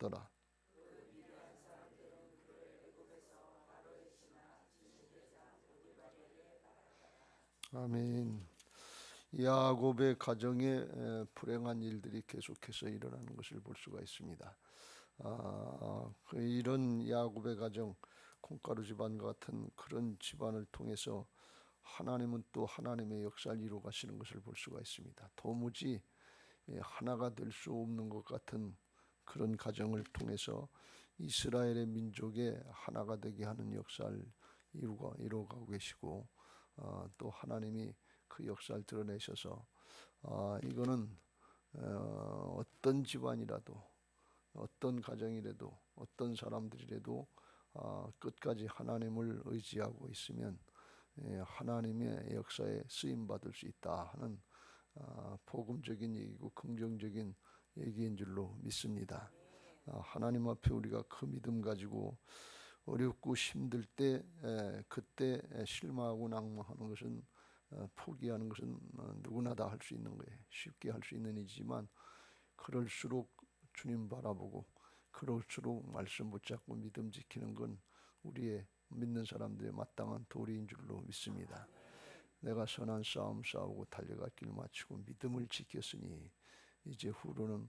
하더라. 아멘. 야곱의 가정에 불행한 일들이 계속해서 일어나는 것을 볼 수가 있습니다. 이런 야곱의 가정, 콩가루 집안 같은 그런 집안을 통해서 하나님은 또 하나님의 역사를 이루어 가시는 것을 볼 수가 있습니다. 도무지 하나가 될 수 없는 것 같은 그런 가정을 통해서 이스라엘의 민족의 하나가 되게 하는 역사를 이루어가고 계시고, 또 하나님이 그 역사를 드러내셔서 이거는 어떤 집안이라도, 어떤 가정이라도, 어떤 사람들이라도 끝까지 하나님을 의지하고 있으면 하나님의 역사에 쓰임 받을 수 있다 하는 복음적인 얘기고 긍정적인 얘기인 줄로 믿습니다. 하나님 앞에 우리가 그 믿음 가지고 어렵고 힘들 때 그때 실망하고 낙망하는 것은 포기하는 것은 누구나 다 할 수 있는 거예요. 쉽게 할 수 있는 일이지만 그럴수록 주님 바라보고 그럴수록 말씀 붙잡고 믿음 지키는 건 우리의 믿는 사람들의 마땅한 도리인 줄로 믿습니다. 내가 선한 싸움 싸우고 달려갈 길 마치고 믿음을 지켰으니 이제 후로는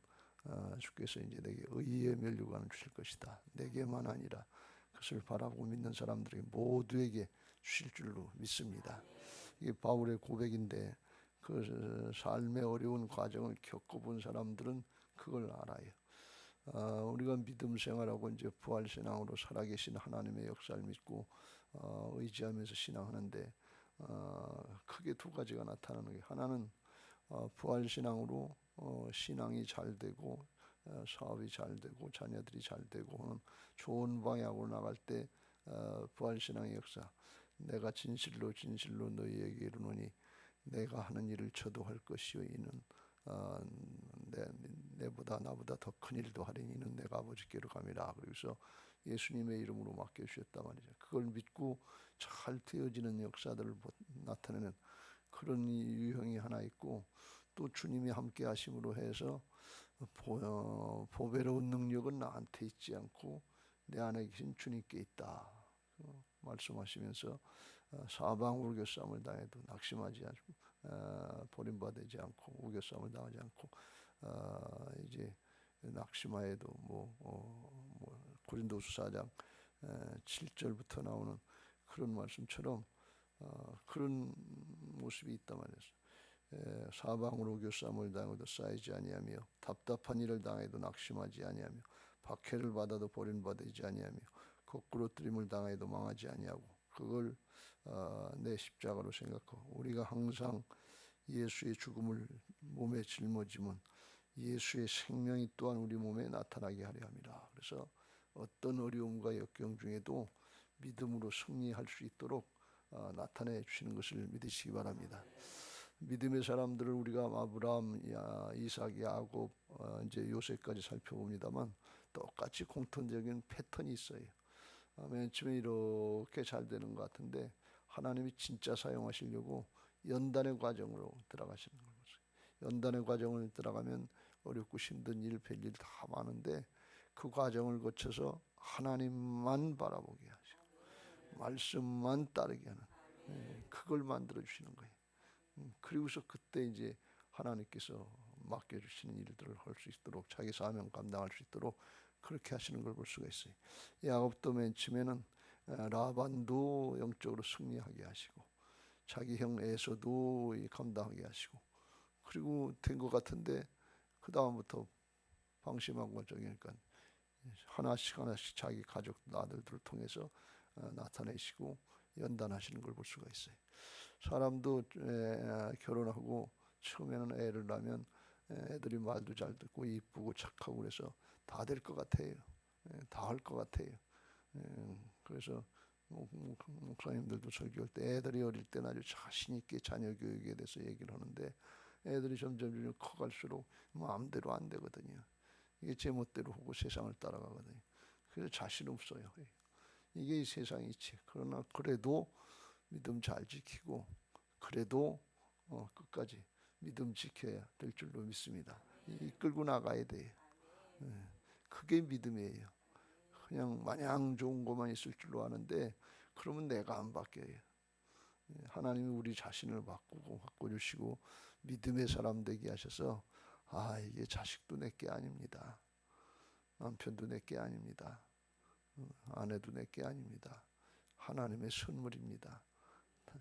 주께서 이제 내게 의의 면류관을 주실 것이다. 내게만 아니라 그것을 바라보고 믿는 사람들에게 모두에게 주실 줄로 믿습니다. 이게 바울의 고백인데 그 삶의 어려운 과정을 겪어본 사람들은 그걸 알아요. 우리가 믿음 생활하고 이제 부활 신앙으로 살아계신 하나님의 역사를 믿고 의지하면서 신앙하는데 크게 두 가지가 나타나는 게, 하나는 부활 신앙으로 신앙이 잘 되고 사업이 잘 되고 자녀들이 잘 되고 하는 좋은 방향으로 나갈 때 부활 신앙의 역사, 내가 진실로 진실로 너희에게 이르노니 내가 하는 일을 저도 할 것이요 이는 내보다 나보다 더 큰 일도 하리니 이는 내가 아버지께로 감이라. 그래서 예수님의 이름으로 맡겨주셨단 말이죠. 그걸 믿고 잘 되어지는 역사들을 나타내는 그런 유형이 하나 있고, 또 주님이 함께 하심으로 해서 보배로운 능력은 나한테 있지 않고 내 안에 계신 주님께 있다 말씀하시면서 사방으로 우겨싸움을 당해도 낙심하지 않고 버림받지 않고 우겨싸움을 당하지 않고 이제 낙심하여도 고린도서 4장 7절부터 나오는 그런 말씀처럼 그런 모습이 있단 말이었어요. 사방으로 우겨싸움을 당해도 쌓이지 아니하며 답답한 일을 당해도 낙심하지 아니하며 박해를 받아도 버림받지 아니하며 거꾸로 뜨림을 당해도 망하지 아니하고, 그걸 내 십자가로 생각하고 우리가 항상 예수의 죽음을 몸에 짊어지면 예수의 생명이 또한 우리 몸에 나타나게 하려 함이라. 그래서 어떤 어려움과 역경 중에도 믿음으로 승리할 수 있도록 나타내 주시는 것을 믿으시기 바랍니다. 믿음의 사람들을 우리가 아브라함, 이삭, 야곱, 이제 요셉까지 살펴봅니다만 똑같이 공통적인 패턴이 있어요. 맨 처음에 이렇게 잘 되는 것 같은데 하나님이 진짜 사용하시려고 연단의 과정으로 들어가시는 거죠. 연단의 과정을 들어가면 어렵고 힘든 일, 별일 다 많은데 그 과정을 거쳐서 하나님만 바라보게 하시고 말씀만 따르게 하는 그걸 만들어 주시는 거예요. 그리고서 그때 이제 하나님께서 맡겨주시는 일들을 할 수 있도록 자기 사명 감당할 수 있도록 그렇게 하시는 걸 볼 수가 있어요. 야곱도 맨 처음에는 라반도 영적으로 승리하게 하시고 자기 형 에서도 감당하게 하시고, 그리고 된 것 같은데 그 다음부터 방심하고 저기니까 하나씩 하나씩 자기 가족 아들들을 통해서 나타내시고 연단하시는 걸 볼 수가 있어요. 사람도 결혼하고 처음에는 애를 낳으면 애들이 말도 잘 듣고 이쁘고 착하고 그래서 다 될 것 같아요. 다 할 것 같아요. 그래서 목사님들도 설교할 때 애들이 어릴 때는 아주 자신 있게 자녀 교육에 대해서 얘기를 하는데 애들이 점점 커갈수록 마음대로 안 되거든요. 이게 제멋대로 하고 세상을 따라가거든요. 그래서 자신 없어요. 이게 이 세상의 이치. 그러나 그래도 믿음 잘 지키고 그래도 끝까지 믿음 지켜야 될 줄로 믿습니다. 이끌고 나가야 돼요. 그게 믿음이에요. 그냥 마냥 좋은 것만 있을 줄로 아는데 그러면 내가 안 바뀌어요. 하나님이 우리 자신을 바꿔주시고 믿음의 사람 되게 하셔서 이게 자식도 내게 아닙니다. 남편도 내게 아닙니다. 아내도 내게 아닙니다. 하나님의 선물입니다.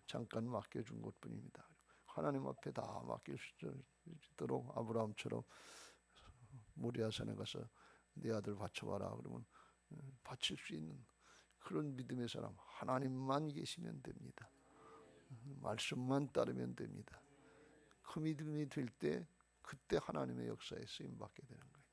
잠깐 맡겨준 것뿐입니다. 하나님 앞에 다 맡겨주도록 아브라함처럼 모리아산에 가서 내 아들 바쳐봐라 그러면 바칠 수 있는 그런 믿음의 사람, 하나님만 계시면 됩니다. 말씀만 따르면 됩니다. 그 믿음이 될 때 그때 하나님의 역사에 쓰임 받게 되는 거예요.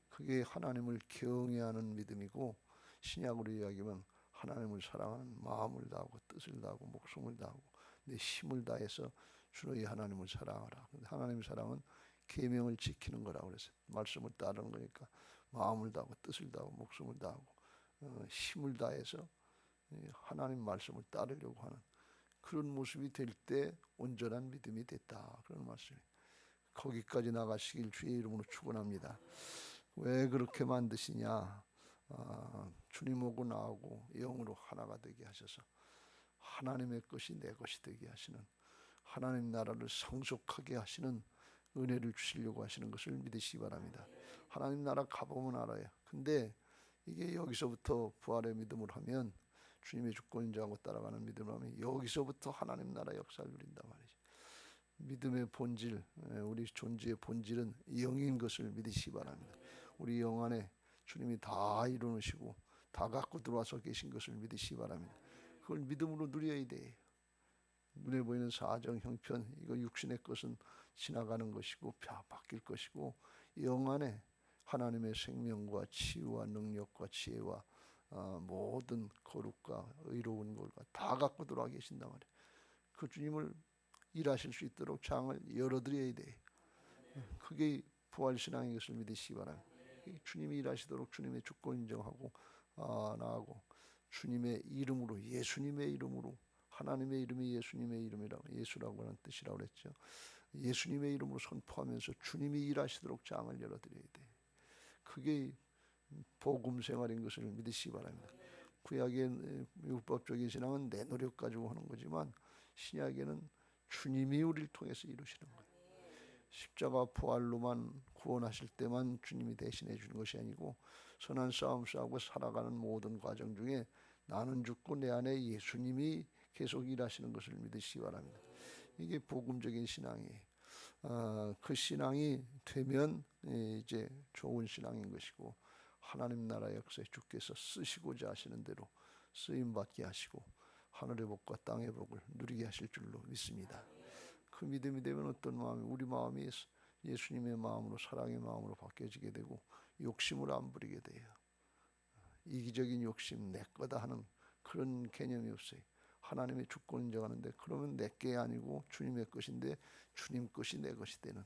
그게 하나님을 경외하는 믿음이고, 신약으로 이야기하면 하나님을 사랑하는 마음을 다하고 뜻을 다하고 목숨을 다하고 내 힘을 다해서 주 너희 하나님을 사랑하라. 하나님의 사랑은 계명을 지키는 거라고 그랬어요. 말씀을 따르는 거니까 마음을 다하고 뜻을 다하고 목숨을 다하고 힘을 다해서 하나님 말씀을 따르려고 하는 그런 모습이 될 때 온전한 믿음이 됐다. 그런 말씀이에요. 거기까지 나가시길 주의 이름으로 축원합니다. 왜 그렇게 만드시냐? 주님하고 나하고 영으로 하나가 되게 하셔서 하나님의 것이 내 것이 되게 하시는, 하나님 나라를 성속하게 하시는 은혜를 주시려고 하시는 것을 믿으시기 바랍니다. 하나님 나라 가보면 알아요. 근데 이게 여기서부터 부활의 믿음을 하면, 주님의 주권 인정하고 따라가는 믿음을 하면 여기서부터 하나님 나라 역사를 누린단 말이죠. 믿음의 본질, 우리 존재의 본질은 영인 것을 믿으시기 바랍니다. 우리 영 안에 주님이 다 이루시고 다 갖고 들어와서 계신 것을 믿으시기 바랍니다. 그걸 믿음으로 누려야 돼. 눈에 보이는 사정, 형편, 이거 육신의 것은 지나가는 것이고 바뀔 것이고, 영 안에 하나님의 생명과 치유와 능력과 지혜와 모든 거룩과 의로운 것과 다 갖고 들어와 계신단 말이에요. 그 주님을 일하실 수 있도록 장을 열어드려야 돼. 그게 부활신앙인 것을 믿으시기 바랍니다. 주님이 일하시도록 주님의 주권 인정하고 나하고 주님의 이름으로, 예수님의 이름으로, 하나님의 이름이 예수님의 이름이라고, 예수라고 하는 뜻이라고 그랬죠. 예수님의 이름으로 선포하면서 주님이 일하시도록 장을 열어드려야 돼. 그게 복음 생활인 것을 믿으시기 바랍니다. 구약의 율법적인 신앙은 내 노력 가지고 하는 거지만, 신약에는 주님이 우리를 통해서 이루시는 거예요. 십자가 부활로만 구원하실 때만 주님이 대신해 주는 것이 아니고, 선한 싸움 싸우고 살아가는 모든 과정 중에 나는 죽고 내 안에 예수님이 계속 일하시는 것을 믿으시기 바랍니다. 이게 복음적인 신앙이에요. 그 신앙이 되면 이제 좋은 신앙인 것이고, 하나님 나라 역사에 주께서 쓰시고자 하시는 대로 쓰임 받게 하시고 하늘의 복과 땅의 복을 누리게 하실 줄로 믿습니다. 그 믿음이 되면 어떤 마음이, 우리 마음이 예수님의 마음으로, 사랑의 마음으로 바뀌어지게 되고 욕심을 안 부리게 돼요. 이기적인 욕심, 내 거다 하는 그런 개념이 없어요. 하나님의 주권 인정하는데, 그러면 내 게 아니고 주님의 것인데 주님 것이 내 것이 되는,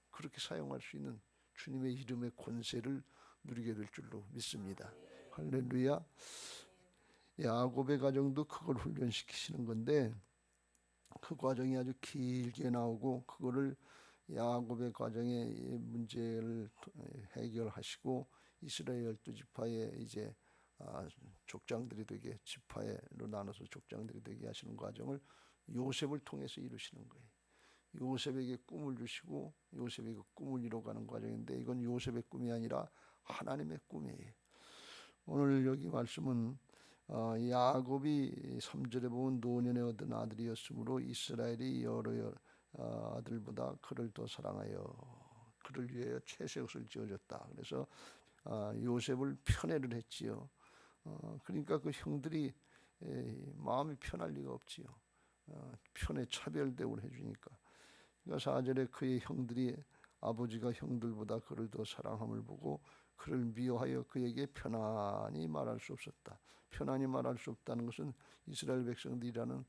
그렇게 사용할 수 있는 주님의 이름의 권세를 누리게 될 줄로 믿습니다. 할렐루야. 야곱의 가정도 그걸 훈련시키시는 건데, 그 과정이 아주 길게 나오고, 그거를 야곱의 과정의 문제를 해결하시고 이스라엘 12지파의 이제 족장들이 되게, 지파로 나눠서 족장들이 되게 하시는 과정을 요셉을 통해서 이루시는 거예요. 요셉에게 꿈을 주시고 요셉이 그 꿈을 이뤄가는 과정인데, 이건 요셉의 꿈이 아니라 하나님의 꿈이에요. 오늘 여기 말씀은 야곱이 3절에 보면 노년에 얻은 아들이었으므로 이스라엘이 여러 아들보다 그를 더 사랑하여 그를 위하여 채색옷을 지어줬다. 그래서 요셉을 편애를 했지요. 그러니까 그 형들이 마음이 편할 리가 없지요. 편애 차별 대우를 해주니까. 그러니까 4절에 그의 형들이 아버지가 형들보다 그를 더 사랑함을 보고 그를 미워하여 그에게 편안히 말할 수 없었다. 편안히 말할 수 없다는 것은 이스라엘 백성들이라는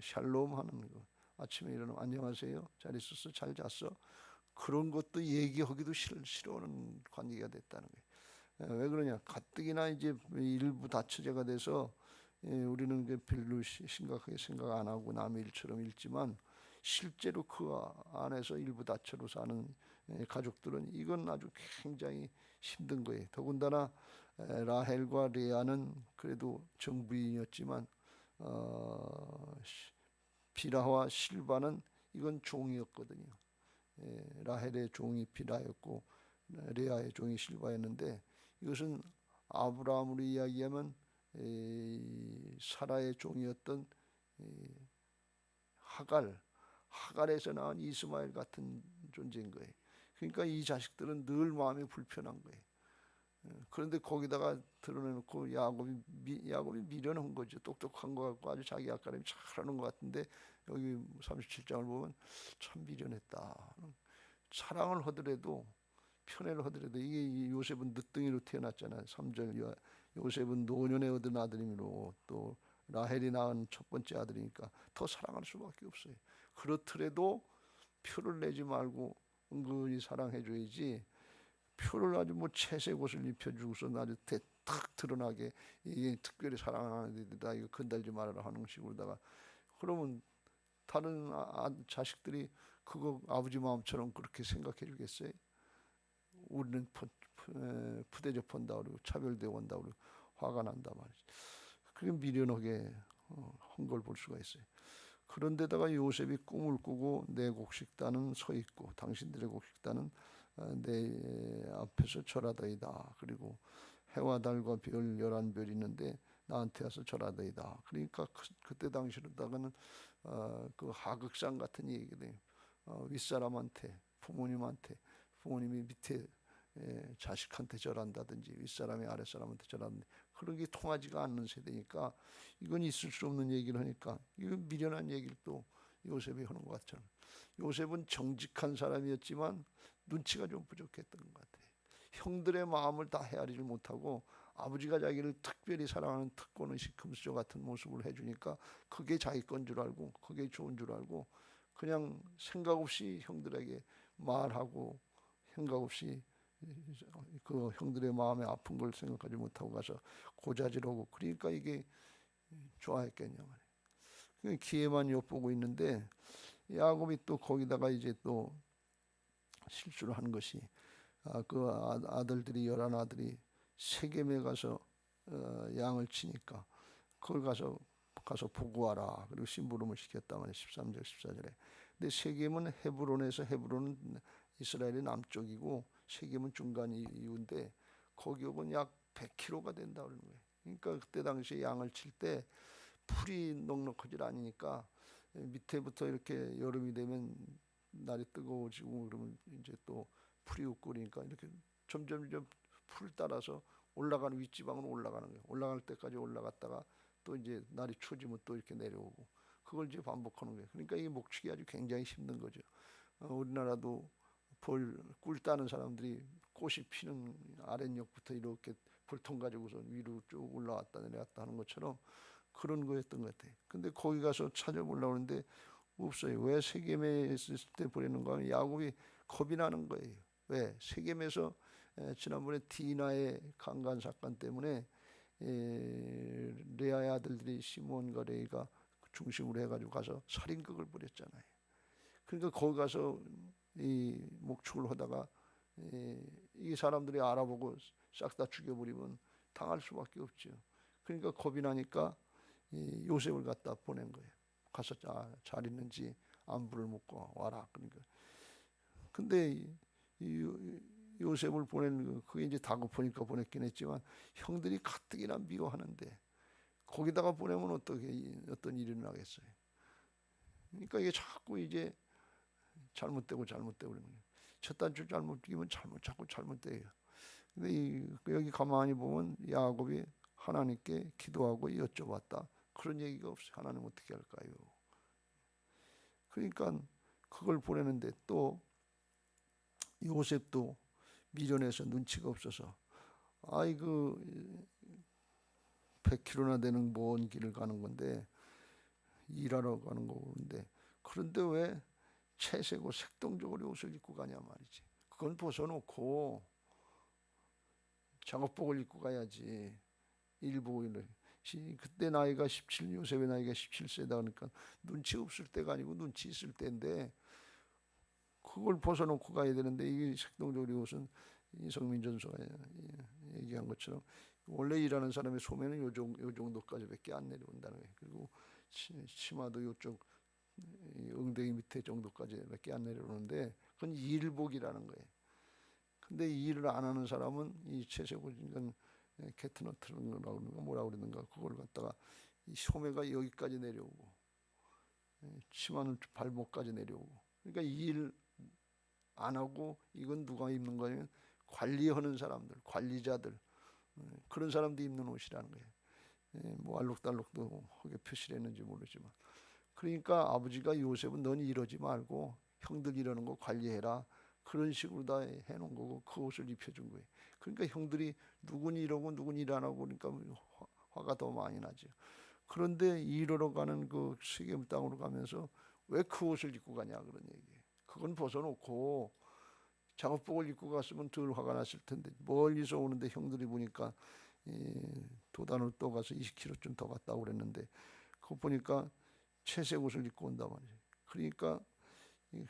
샬롬 하는 것. 아침에 일어나면 안녕하세요, 잘 있었어, 잘 잤어, 그런 것도 얘기하기도 싫어하는 관계가 됐다는 거예요. 왜 그러냐? 가뜩이나 이제 일부 다처제가 돼서 우리는 별로 심각하게 생각 안 하고 남의 일처럼 읽지만, 실제로 그 안에서 일부 다처로 사는 가족들은 이건 아주 굉장히 힘든 거예요. 더군다나 라헬과 레아는 그래도 정부인이었지만 비라와 실바는 이건 종이었거든요. 라헬의 종이 비라였고 레아의 종이 실바였는데, 이것은 아브라함으로 이야기하면 사라의 종이었던 하갈에서 낳은 이스마엘 같은 존재인 거예요. 그러니까 이 자식들은 늘 마음이 불편한 거예요. 그런데 거기다가 드러내놓고 야곱이 미련한 거죠. 똑똑한 거 같고 아주 자기 아까림이 잘하는 것 같은데, 여기 37장을 보면 참 미련했다. 사랑을 하더라도, 편애를 하더라도, 이게 요셉은 늦둥이로 태어났잖아요. 3절 요셉은 노년에 얻은 아들이므로 또 라헬이 낳은 첫 번째 아들이니까 더 사랑할 수밖에 없어요. 그렇더라도 표를 내지 말고 은근히 사랑해줘야지, 표를 아주 뭐 채색 옷을 입혀주고서 아주 탁 드러나게 이게 특별히 사랑하는 데다 이거 건달지 말아라 하는 식으로다가, 그러면 다른 자식들이 그거 아버지 마음처럼 그렇게 생각해 주겠어요? 우리는 푸대접 한다 그러고 차별되어 온다 그러고 화가 난다 말이지. 그게 미련하게 한 걸 볼 수가 있어요. 그런데다가 요셉이 꿈을 꾸고 내 곡식단은 서 있고 당신들의 곡식단은 내 앞에서 절하더이다. 그리고 해와 달과 별 11별이 있는데 나한테 와서 절하더이다. 그러니까 그때 당시로다가는 그 하극상 같은 얘기거든요. 윗사람한테 부모님이 밑에 자식한테 절한다든지 윗사람이 아랫사람한테 절한다든지 그런 게 통하지가 않는 세대니까 이건 있을 수 없는 얘기를 하니까, 이건 미련한 얘기를 또 요셉이 하는 것 같잖아요. 요셉은 정직한 사람이었지만 눈치가 좀 부족했던 것 같아요. 형들의 마음을 다 헤아리지 못하고 아버지가 자기를 특별히 사랑하는 특권의식 금수저 같은 모습을 해주니까 그게 자기 건 줄 알고 그게 좋은 줄 알고 그냥 생각 없이 형들에게 말하고 생각 없이 그 형들의 마음에 아픈 걸 생각하지 못하고 가서 고자질하고, 그러니까 이게 좋아했겠냐 말이에요. 기회만 엿보고 있는데 야곱이 또 거기다가 이제 또 실수를 한 것이, 그 아들들이 11아들이 세겜에 가서 양을 치니까 그걸 가서 보고하라. 그리고 심부름을 시켰단 말이에요. 13절 14절에. 근데 세겜은 헤브론은 이스라엘의 남쪽이고 세겜은 중간 이유인데 거기는 약 100km가 된다 그러는 거예요. 그러니까 그때 당시에 양을 칠 때 풀이 넉넉하지 않으니까 밑에부터 이렇게 여름이 되면 날이 뜨거워지고 그러면 이제 또 풀이 웃고 그러니까 이렇게 점점 풀 따라서 올라가는 윗지방으로 올라가는 거예요. 올라갈 때까지 올라갔다가 또 이제 날이 추워지면 또 이렇게 내려오고, 그걸 이제 반복하는 거예요. 그러니까 이 목축이 아주 굉장히 힘든 거죠. 우리나라도 꿀 따는 사람들이 꽃이 피는 아랫역부터 이렇게 볼통 가지고서 위로 쭉 올라왔다 내려왔다 하는 것처럼 그런 거였던 것 같아요. 근데 거기 가서 찾아보려고 하는데 없어요. 왜 세겜에 있을 때 보내는가 하면 야곱이 겁이 나는 거예요. 왜? 세겜에서 지난번에 디나의 강간 사건 때문에 레아의 아들들이 시몬과 레이가 중심으로 해가지고 가서 살인극을 벌였잖아요. 그러니까 거기 가서 이 목축을 하다가 이 사람들이 알아보고 싹 다 죽여버리면 당할 수밖에 없죠. 그러니까 겁이 나니까 요셉을 갖다 보낸 거예요. 가서 잘 있는지 안부를 묻고 와라. 그러니까 근데 요셉을 보낸 그게 이제 다급하니까 보냈긴 했지만 형들이 가뜩이나 미워하는데 거기다가 보내면 어떤 일이 나겠어요. 그러니까 이게 자꾸 이제 잘못되고 그러는 거예요. 첫 단추 잘못 끼면 자꾸 잘못돼요. 근데 여기 가만히 보면 야곱이 하나님께 기도하고 여쭤봤다. 그런 얘기가 없어요. 하나님 어떻게 할까요? 그러니까 그걸 보내는데 또 요셉도 미련해서 눈치가 없어서 아이고 100km나 되는 먼 길을 가는 건데 일하러 가는 거인데 그런데 왜 채색고 색동적으로 옷을 입고 가냐 말이지. 그건 벗어놓고 작업복을 입고 가야지. 일복을 그때 나이가 17, 요셉의 나이가 17세다 그러니까 눈치 없을 때가 아니고 눈치 있을 때인데 그걸 벗어놓고 가야 되는데 이게 색동적으로 이것은 이성민 전서가 얘기한 것처럼 원래 일하는 사람의 소매는 요 정도까지밖에 안 내려온다는 거예요. 그리고 치마도 요쪽 엉덩이 밑에 정도까지밖에 안 내려오는데 그건 일복이라는 거예요. 근데 이 일을 안 하는 사람은 이 채색옷이건 캐트너트라고 그러는가 뭐라 그러는가 그걸 갖다가 이 소매가 여기까지 내려오고 치마는 발목까지 내려오고 그러니까 이 일 안 하고 이건 누가 입는 거냐면 관리하는 사람들, 관리자들 그런 사람들이 입는 옷이라는 거예요. 뭐 알록달록도 하게 표시를 했는지 모르지만 그러니까 아버지가 요셉은 넌 이러지 말고 형들 이러는 거 관리해라 그런 식으로 다 해놓은 거고 그 옷을 입혀준 거예요. 그러니까 형들이 누군 이러고 누군 일 안 하고 그러니까 화가 더 많이 나죠. 그런데 일하러 가는 그 세겜 땅으로 가면서 왜 그 옷을 입고 가냐 그런 얘기예요. 그건 벗어놓고 작업복을 입고 갔으면 덜 화가 났을 텐데 멀리서 오는데 형들이 보니까 도단으로 또 가서 20km쯤 더 갔다고 그랬는데 그거 보니까 채색 옷을 입고 온단 말이에요. 그러니까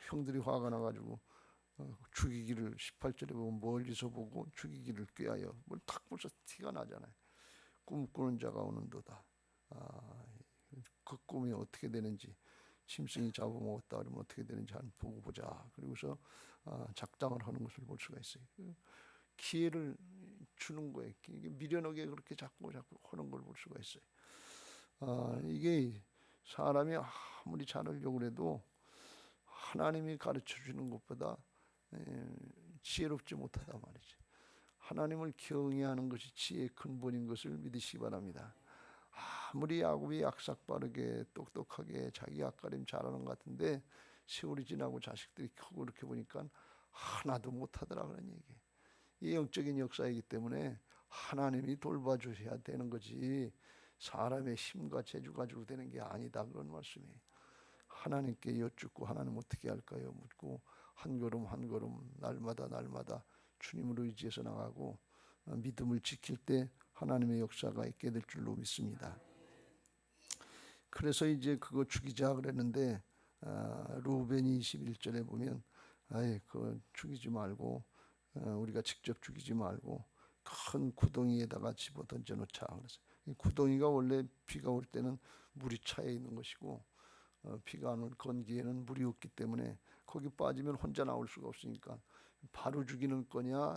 형들이 화가 나가지고 죽이기를 18절에 보면 멀리서 보고 죽이기를 꾀하여 뭘 탁 벌써 티가 나잖아요. 꿈꾸는 자가 오는도다. 그 꿈이 어떻게 되는지 짐승이 잡아먹었다 그러면 어떻게 되는지 한번 보고 보자. 그리고서 작당을 하는 것을 볼 수가 있어요. 기회를 주는 거예요. 미련하게 그렇게 자꾸 하는 걸 볼 수가 있어요. 이게 사람이 아무리 잘하려고 해도 하나님이 가르쳐 주는 것보다 지혜롭지 못하다 말이지. 하나님을 경외하는 것이 지혜의 근본인 것을 믿으시기 바랍니다. 아무리 야곱이 약삭빠르게 똑똑하게 자기 앞가림 잘하는 것 같은데 세월이 지나고 자식들이 크고 이렇게 보니까 하나도 못하더라 그런 얘기예요. 이 영적인 역사이기 때문에 하나님이 돌봐주셔야 되는 거지 사람의 힘과 재주 가지고 되는 게 아니다 그런 말씀이에요. 하나님께 여쭙고 하나님 어떻게 할까요 묻고 한 걸음 한 걸음 날마다 주님을 의지해서 나가고 믿음을 지킬 때 하나님의 역사가 있게 될 줄로 믿습니다. 그래서 이제 그거 죽이자 그랬는데 루벤이 21절에 보면 그거 죽이지 말고 우리가 직접 죽이지 말고 큰 구덩이에다가 집어 던져놓자 그래서 이 구덩이가 원래 비가 올 때는 물이 차에 있는 것이고 비가 안 올 건기에는 물이 없기 때문에 거기 빠지면 혼자 나올 수가 없으니까 바로 죽이는 거냐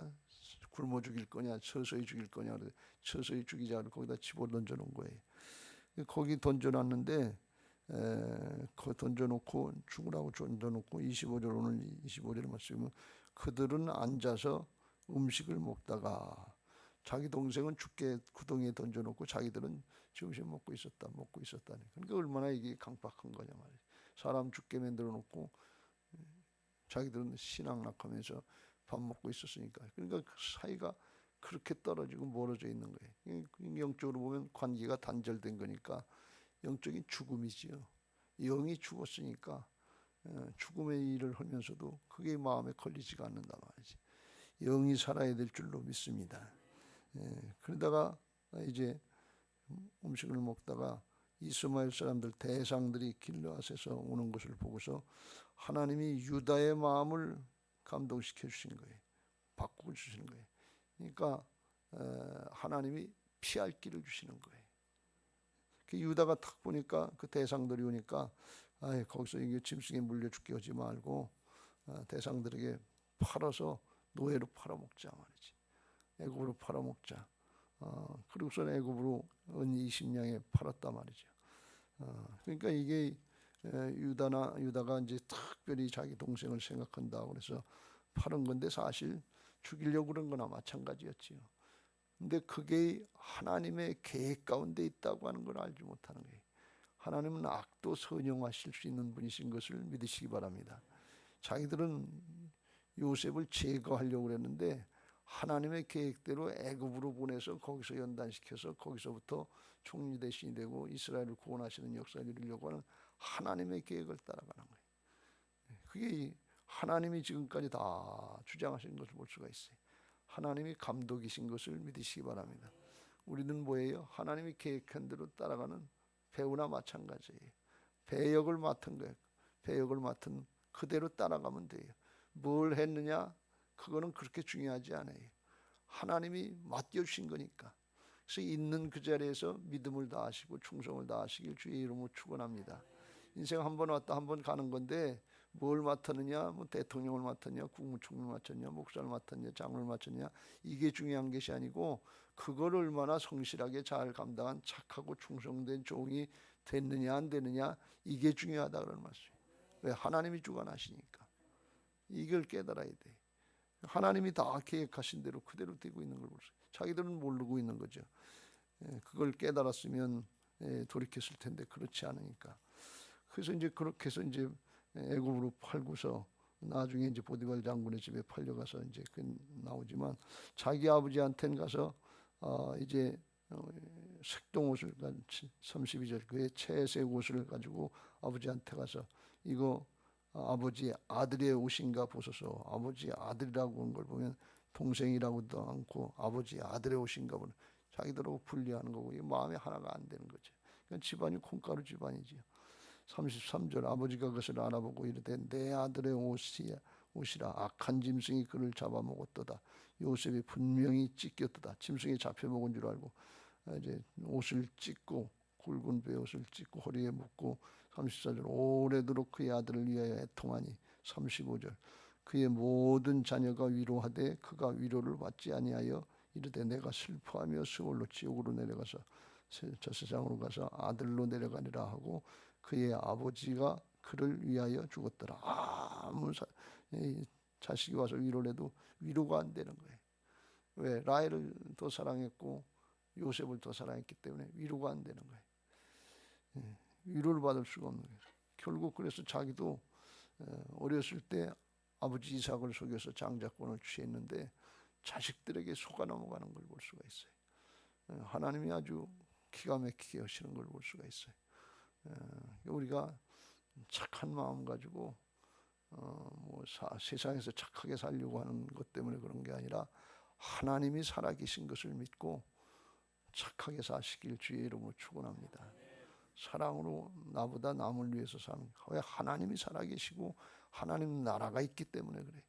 굶어 죽일 거냐 서서히 죽일 거냐 그래서 서서히 죽이자 그래서 거기다 집어 던져놓은 거예요. 거기 던져놨는데 거기 던져놓고 죽으라고 던져놓고 25절 오늘 25절에 말씀은 그들은 앉아서 음식을 먹다가 자기 동생은 죽게 구덩이에 던져놓고 자기들은 지금씩 먹고 있었다니. 그러니까 얼마나 이게 강박한 거냐 말이야. 사람 죽게 만들어놓고 자기들은 신앙락하면서 밥 먹고 있었으니까. 그러니까 그 사이가 그렇게 떨어지고 멀어져 있는 거예요. 영적으로 보면 관계가 단절된 거니까 영적인 죽음이지요. 영이 죽었으니까 죽음의 일을 하면서도 그게 마음에 걸리지가 않는다 말이지. 영이 살아야 될 줄로 믿습니다. 그러다가 이제 음식을 먹다가 이스마엘 사람들 대상들이 길르앗에서 오는 것을 보고서 하나님이 유다의 마음을 감동시켜 주신 거예요. 바꾸어 주시는 거예요. 그러니까 하나님이 피할 길을 주시는 거예요. 그 유다가 탁 보니까 그 대상들이 오니까 거기서 이게 짐승에 물려 죽게 하지 말고 대상들에게 팔아서 노예로 팔아먹자 말이지. 애굽으로 팔아먹자. 그리고서 애굽으로 은 20냥에 팔았단 말이죠. 그러니까 이게 유다가 이제 특별히 자기 동생을 생각한다 그래서 팔은 건데 사실 죽이려고 그런 거나 마찬가지였지요. 근데 그게 하나님의 계획 가운데 있다고 하는 걸 알지 못하는 거예요. 하나님은 악도 선용하실 수 있는 분이신 것을 믿으시기 바랍니다. 자기들은 요셉을 제거하려고 그랬는데 하나님의 계획대로 애굽으로 보내서 거기서 연단시켜서 거기서부터 총리 대신이 되고 이스라엘을 구원하시는 역사를 이루려고 하는 하나님의 계획을 따라가는 거예요. 그게 하나님이 지금까지 다 주장하신 것을 볼 수가 있어요. 하나님이 감독이신 것을 믿으시기 바랍니다. 우리는 뭐예요? 하나님이 계획한 대로 따라가는 배우나 마찬가지예요. 배역을 맡은 거예요. 배역을 맡은 그대로 따라가면 돼요. 뭘 했느냐 그거는 그렇게 중요하지 않아요. 하나님이 맡겨주신 거니까. 그래서 있는 그 자리에서 믿음을 다하시고 충성을 다하시길 주의 이름으로 축원합니다. 인생 한 번 왔다 한 번 가는 건데 뭘 맡았느냐, 뭐 대통령을 맡았냐, 국무총리를 맡았냐, 목사를 맡았냐, 장로를 맡았냐, 이게 중요한 것이 아니고 그걸 얼마나 성실하게 잘 감당한 착하고 충성된 종이 됐느냐 안 되느냐, 이게 중요하다 그런 말씀이에요. 왜? 하나님이 주관하시니까. 이걸 깨달아야 돼. 하나님이 다 계획하신 대로 그대로 되고 있는 걸 보세요. 자기들은 모르고 있는 거죠. 그걸 깨달았으면 돌이켰을 텐데 그렇지 않으니까. 그래서 이제 그렇게 해서 이제 애굽으로 팔고서 나중에 이제 보디발 장군의 집에 팔려가서 이제 그 나오지만 자기 아버지한테는 가서 이제 색동 옷을 32절 그의 채색 옷을 가지고 아버지한테 가서 이거 아버지 아들의 옷인가 보소서. 아버지 아들이라고 한 걸 보면 동생이라고도 않고 아버지 아들의 옷인가 보는, 자기들하고 분리하는 거고 이 마음에 하나가 안 되는 거죠. 그러니까 집안이 콩가루 집안이지요. 33절 아버지가 그것을 알아보고 이르되 내 아들의 옷이라 악한 짐승이 그를 잡아먹었도다. 요셉이 분명히 찢겼도다. 짐승이 잡혀먹은 줄 알고 이제 옷을 찢고 굵은 베옷을 찢고 허리에 묶고 34절 오래도록 그의 아들을 위하여 애통하니 35절 그의 모든 자녀가 위로하되 그가 위로를 받지 아니하여 이르되 내가 슬퍼하며 스올로 지옥으로 내려가서 저 세상으로 가서 아들로 내려가리라 하고 그의 아버지가 그를 위하여 죽었더라. 아무 자식이 와서 위로를 해도 위로가 안 되는 거예요. 왜? 라헬을 더 사랑했고 요셉을 더 사랑했기 때문에 위로가 안 되는 거예요. 위로를 받을 수가 없는 거예요. 결국 그래서 자기도 어렸을 때 아버지 이삭을 속여서 장자권을 취했는데 자식들에게 속아 넘어가는 걸 볼 수가 있어요. 하나님이 아주 기가 막히게 하시는 걸 볼 수가 있어요. 우리가 착한 마음 가지고 세상에서 착하게 살려고 하는 것 때문에 그런 게 아니라 하나님이 살아계신 것을 믿고 착하게 사시길 주의 이름으로 축원합니다. 사랑으로 나보다 남을 위해서 사는, 왜? 하나님이 살아계시고 하나님 나라가 있기 때문에 그래.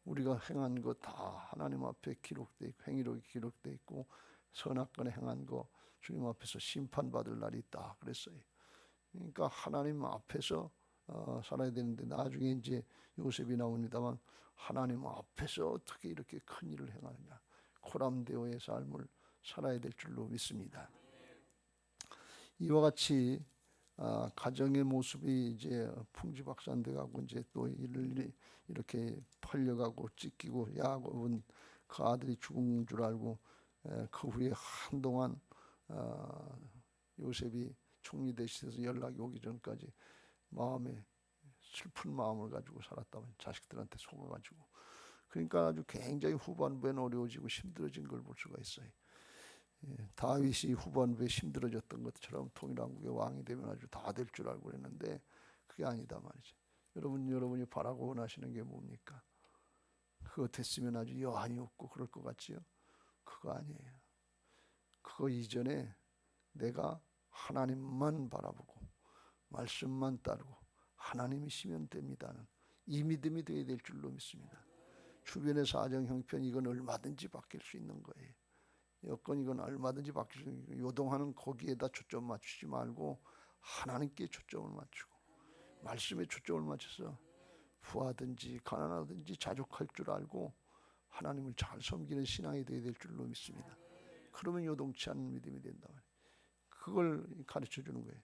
우리가 행한 거 다 하나님 앞에 기록돼 있고 행위록이 기록돼 있고 선악간에 행한 거 주님 앞에서 심판받을 날이 있다 그랬어요. 그러니까 하나님 앞에서 살아야 되는데 나중에 이제 요셉이 나옵니다만 하나님 앞에서 어떻게 이렇게 큰 일을 행하느냐, 코람데오의 삶을 살아야 될 줄로 믿습니다. 이와 같이 가정의 모습이 이제 풍지박산돼 가고 이제 또 일을 이렇게 팔려가고 찢기고 야곱은 그 아들이 죽은 줄 알고 그 후에 한동안 요셉이 총리 대신해서 연락이 오기 전까지 마음에 슬픈 마음을 가지고 살았다면 자식들한테 속아가지고, 그러니까 아주 굉장히 후반부에는 어려워지고 힘들어진 걸 볼 수가 있어요. 다윗이 후반부에 힘들어졌던 것처럼 통일왕국의 왕이 되면 아주 다 될 줄 알고 그랬는데 그게 아니다 말이죠. 여러분이 바라고 원하시는 게 뭡니까? 그거 됐으면 아주 여한이 없고 그럴 것 같지요? 그거 아니에요. 그거 이전에 내가 하나님만 바라보고 말씀만 따르고 하나님이시면 됩니다는 이 믿음이 되어야 될 줄로 믿습니다. 주변의 사정 형편 이건 얼마든지 바뀔 수 있는 거예요. 여건 이건 얼마든지 바뀔 수 있는 거예요. 요동하는 거기에다 초점 맞추지 말고 하나님께 초점을 맞추고 말씀에 초점을 맞춰서 부하든지 가난하든지 자족할 줄 알고 하나님을 잘 섬기는 신앙이 되어야 될 줄로 믿습니다. 그러면 요동치 않는 믿음이 된다 말이에요. 그걸 가르쳐 주는 거예요.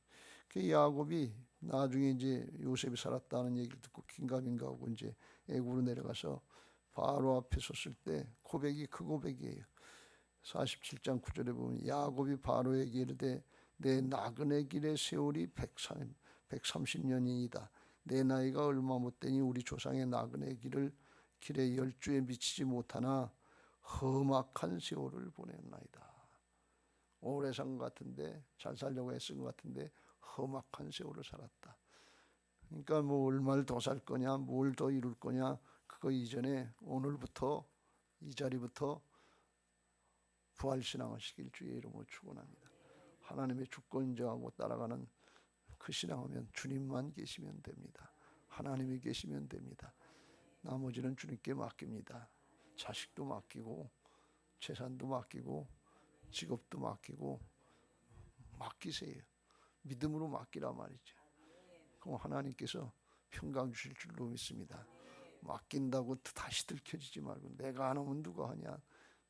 그 야곱이 나중에 이제 요셉이 살았다는 얘기를 듣고 긴가민가 하고 이제 애굽으로 내려가서 바로 앞에 섰을 때 고백이 그 고백이에요. 47장 9절에 보면 야곱이 바로에게 이르되 내 나그네 길의 세월이 130년이다. 내 나이가 얼마 못되니 우리 조상의 나그네 길에 열주에 미치지 못하나 험악한 세월을 보냈나이다. 오래 산 것 같은데 잘 살려고 애쓴 것 같은데 험악한 세월을 살았다. 그러니까 뭐 얼마를 더 살 거냐, 뭘 더 이룰 거냐, 그거 이전에 오늘부터 이 자리부터 부활신앙하시길 주의 이름으로 축원합니다. 하나님의 주권 인정하고 따라가는 그 신앙하면 주님만 계시면 됩니다. 하나님이 계시면 됩니다. 나머지는 주님께 맡깁니다. 자식도 맡기고 재산도 맡기고 직업도 맡기고 맡기세요. 믿음으로 맡기라 말이죠. 그럼 하나님께서 평강 주실 줄로 믿습니다. 맡긴다고 다시 들켜지지 말고 내가 안 하면 누가 하냐,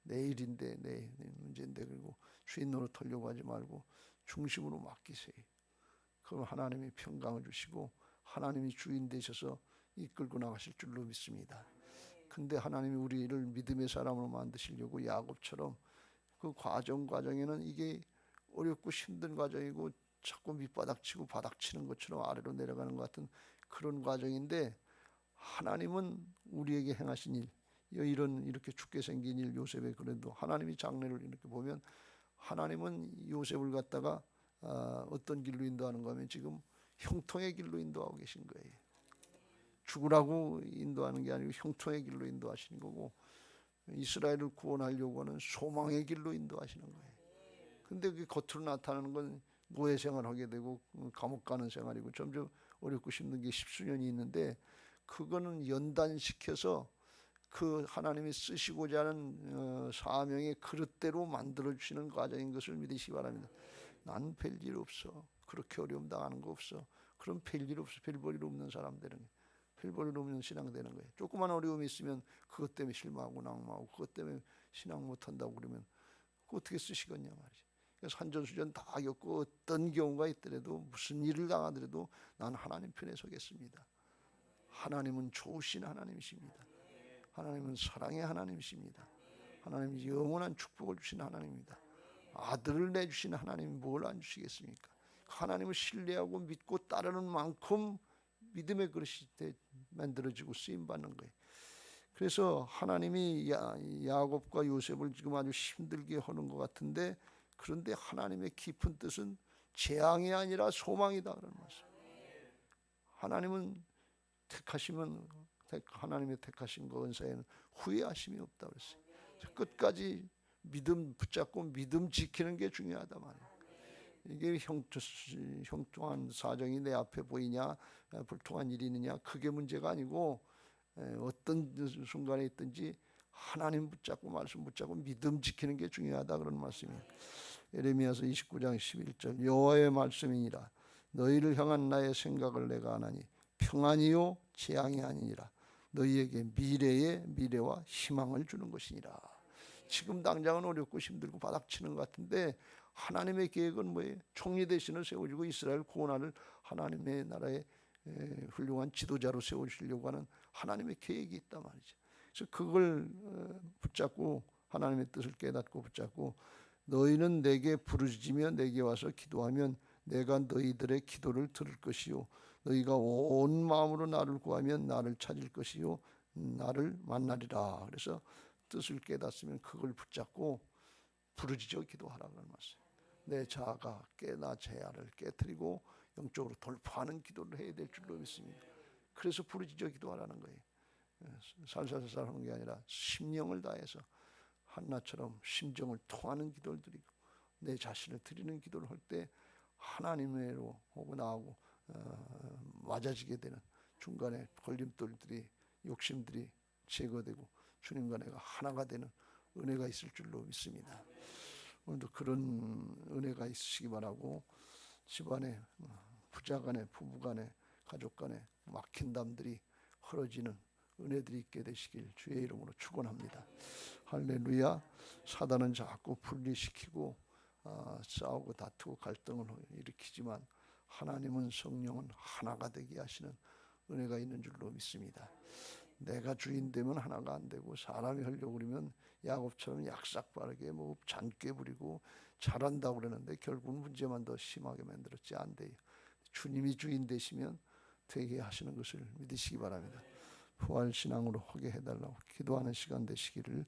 내일인데 내 문제인데, 그리고 주인 노릇하려고 하지 말고 중심으로 맡기세요. 그럼 하나님이 평강을 주시고 하나님이 주인 되셔서 이끌고 나가실 줄로 믿습니다. 근데 하나님이 우리를 믿음의 사람으로 만드시려고 야곱처럼 그 과정에는 이게 어렵고 힘든 과정이고 자꾸 밑바닥치고 바닥치는 것처럼 아래로 내려가는 것 같은 그런 과정인데, 하나님은 우리에게 행하신 일, 이렇게 죽게 생긴 일, 요셉의 그래도 하나님이 장래를 이렇게 보면 하나님은 요셉을 갖다가 어떤 길로 인도하는 거면 지금 형통의 길로 인도하고 계신 거예요. 죽으라고 인도하는 게 아니고 형통의 길로 인도하시는 거고, 이스라엘을 구원하려고 하는 소망의 길로 인도하시는 거예요. 근데 그 겉으로 나타나는 건 노예 생활하게 되고 감옥 가는 생활이고 점점 어렵고 힘든 게 십수년이 있는데, 그거는 연단시켜서 그 하나님이 쓰시고자 하는 사명의 그릇대로 만들어주시는 과정인 것을 믿으시기 바랍니다. 난 별일 없어, 그렇게 어려움 당하는 거 없어, 그럼 별일 없어, 별볼일 없는 사람 되는 거예요. 별볼일 없는 신앙 되는 거예요. 조그만 어려움이 있으면 그것 때문에 실망하고 낙망하고 그것 때문에 신앙 못한다고 그러면 어떻게 쓰시겠냐 말이지. 그래서 산전수전 다 겪고 어떤 경우가 있더라도 무슨 일을 당하더라도 난 하나님 편에 서겠습니다. 하나님은 좋으신 하나님이십니다. 하나님은 사랑의 하나님이십니다. 하나님은 영원한 축복을 주신 하나님입니다. 아들을 내주신 하나님이 뭘 안 주시겠습니까? 하나님을 신뢰하고 믿고 따르는 만큼 믿음의 그릇이 만들어지고 쓰임받는 거예요. 그래서 하나님이 야곱과 요셉을 지금 아주 힘들게 하는 것 같은데, 그런데 하나님의 깊은 뜻은 재앙이 아니라 소망이다 그런 말씀. 하나님은 택하시면 하나님의 택하신 그 은사에는 후회하심이 없다 그랬어요. 끝까지 믿음 붙잡고 믿음 지키는 게 중요하다 말이에요. 이게 형통한 사정이 내 앞에 보이냐, 불통한 일이 있느냐, 그게 문제가 아니고 어떤 순간에 있든지 하나님 붙잡고 말씀 붙잡고 믿음 지키는 게 중요하다 그런 말씀이에요. 예레미야서 29장 11절 여호와의 말씀이니라 너희를 향한 나의 생각을 내가 아나니 평안이요 재앙이 아니니라 너희에게 미래의 미래와 희망을 주는 것이니라. 지금 당장은 어렵고 힘들고 바닥치는 것 같은데 하나님의 계획은 뭐예요? 총리 대신을 세워주고 이스라엘 구원하는 하나님의 나라의 훌륭한 지도자로 세우시려고 하는 하나님의 계획이 있단 말이죠. 그래서 그걸 붙잡고 하나님의 뜻을 깨닫고 붙잡고 너희는 내게 부르짖으며 내게 와서 기도하면 내가 너희들의 기도를 들을 것이요 너희가 온 마음으로 나를 구하면 나를 찾을 것이요 나를 만나리라. 그래서 뜻을 깨닫으면 그걸 붙잡고 부르짖어 기도하라는 말씀. 내 자아가 깨나 제아를 깨트리고 영적으로 돌파하는 기도를 해야 될 줄로 믿습니다. 그래서 부르짖어 기도하라는 거예요. 살살살살 하는 게 아니라 심령을 다해서 한나처럼 심정을 통하는 기도를 드리고 내 자신을 드리는 기도를 할 때 하나님으로 오고 나하고 맞아지게 되는 중간에 걸림돌들이 욕심들이 제거되고 주님과 내가 하나가 되는 은혜가 있을 줄로 믿습니다. 오늘도 그런 은혜가 있으시기 바라고 집안에 부자간에 부부간에 가족간에 막힌 담들이 헐어지는 은혜들이 있게 되시길 주의 이름으로 축원합니다. 할렐루야. 사단은 자꾸 분리시키고 싸우고 다투고 갈등을 일으키지만 하나님은 성령은 하나가 되게 하시는 은혜가 있는 줄로 믿습니다. 내가 주인 되면 하나가 안 되고 사람이 하려고 그러면 야곱처럼 약삭 빠르게 뭐 잔꾀 부리고 잘한다고 그러는데 결국 문제만 더 심하게 만들었지 안 돼요. 주님이 주인 되시면 되게 하시는 것을 믿으시기 바랍니다. 부활신앙으로 하게 해달라고 기도하는 시간 되시기를